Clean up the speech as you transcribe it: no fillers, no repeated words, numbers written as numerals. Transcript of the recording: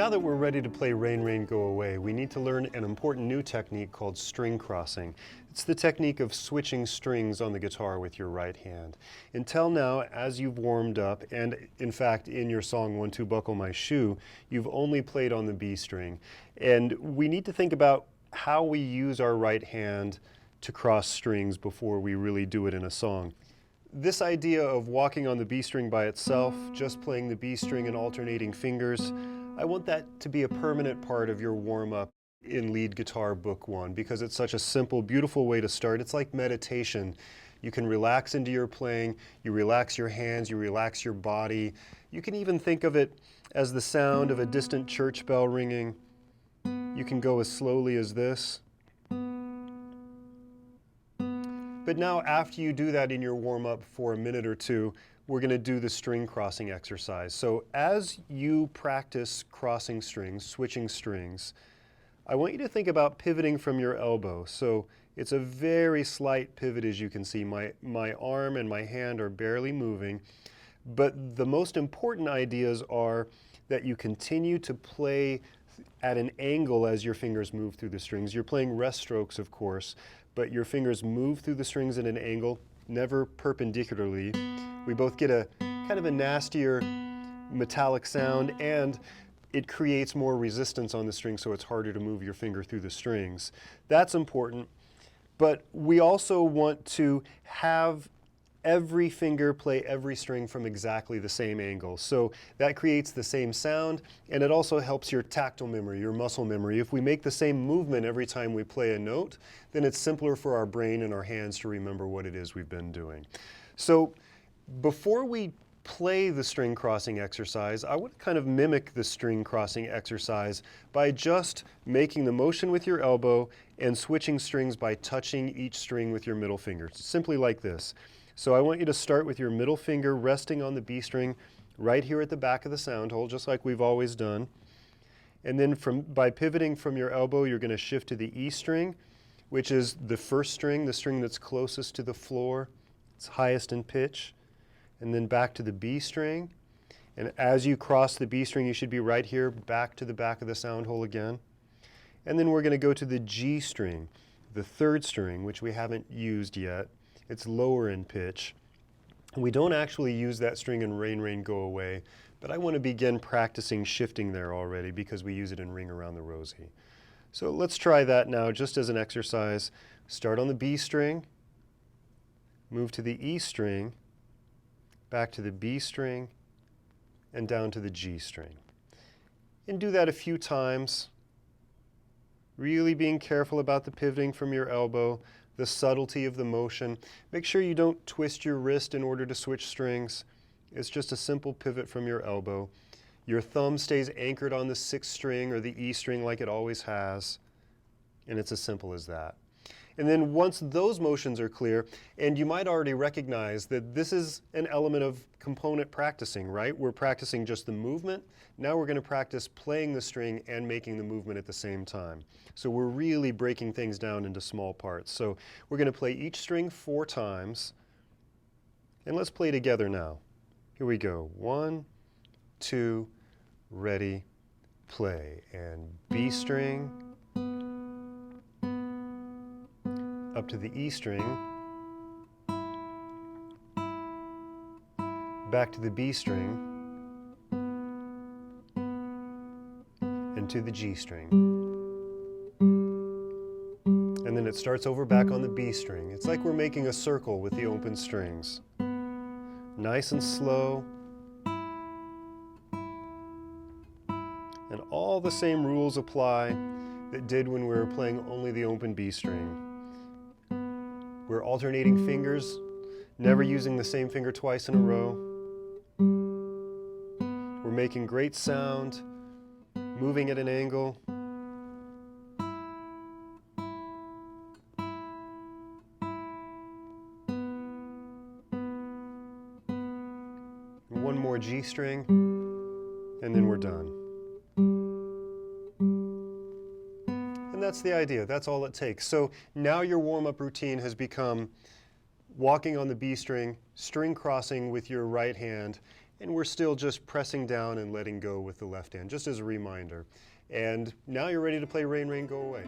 Now that we're ready to play Rain, Rain, Go Away, we need to learn an important new technique called string crossing. It's the technique of switching strings on the guitar with your right hand. Until now, as you've warmed up, and in fact in your song 1, 2, Buckle My Shoe, you've only played on the B string. And we need to think about how we use our right hand to cross strings before we really do it in a song. This idea of walking on the B string by itself, just playing the B string and alternating fingers, I want that to be a permanent part of your warm-up in Lead Guitar Book 1 because it's such a simple, beautiful way to start. It's like meditation. You can relax into your playing, you relax your hands, you relax your body. You can even think of it as the sound of a distant church bell ringing. You can go as slowly as this. But now after you do that in your warm-up for a minute or two, we're going to do the string crossing exercise. So as you practice crossing strings, switching strings, I want you to think about pivoting from your elbow. So it's a very slight pivot, as you can see. My arm and my hand are barely moving. But the most important ideas are that you continue to play at an angle as your fingers move through the strings. You're playing rest strokes, of course, but your fingers move through the strings at an angle, never perpendicularly. We both get a kind of a nastier metallic sound, and it creates more resistance on the string, so it's harder to move your finger through the strings. That's important, but we also want to have every finger play every string from exactly the same angle. So that creates the same sound, and it also helps your tactile memory, your muscle memory. If we make the same movement every time we play a note, then it's simpler for our brain and our hands to remember what it is we've been doing. So before we play the string crossing exercise, I would kind of mimic the string crossing exercise by just making the motion with your elbow and switching strings by touching each string with your middle finger, simply like this. So I want you to start with your middle finger resting on the B string right here at the back of the sound hole, just like we've always done. And then by pivoting from your elbow, you're going to shift to the E string, which is the first string, the string that's closest to the floor. It's highest in pitch. And then back to the B string. And as you cross the B string, you should be right here, back to the back of the sound hole again. And then we're going to go to the G string, the third string, which we haven't used yet. It's lower in pitch. We don't actually use that string in Rain, Rain, Go Away, but I want to begin practicing shifting there already because we use it in Ring Around the Rosie. So let's try that now just as an exercise. Start on the B string, move to the E string, back to the B string, and down to the G string. And do that a few times, really being careful about the pivoting from your elbow, the subtlety of the motion. Make sure you don't twist your wrist in order to switch strings. It's just a simple pivot from your elbow. Your thumb stays anchored on the 6th string or the E string like it always has, and it's as simple as that. And then once those motions are clear, and you might already recognize that this is an element of component practicing, right? We're practicing just the movement. Now we're going to practice playing the string and making the movement at the same time. So we're really breaking things down into small parts. So we're going to play each string 4 times. And let's play together now. Here we go. 1, 2, ready, play. And B string, up to the E string, back to the B string, and to the G string. And then it starts over back on the B string. It's like we're making a circle with the open strings. Nice and slow. And all the same rules apply that did when we were playing only the open B string. We're alternating fingers, never using the same finger twice in a row. We're making great sound, moving at an angle. One more G string, and then we're done. And that's the idea. That's all it takes. So now your warm-up routine has become walking on the B string, string crossing with your right hand, And we're still just pressing down and letting go with the left hand, just as a reminder. And now you're ready to play Rain, Rain, Go Away.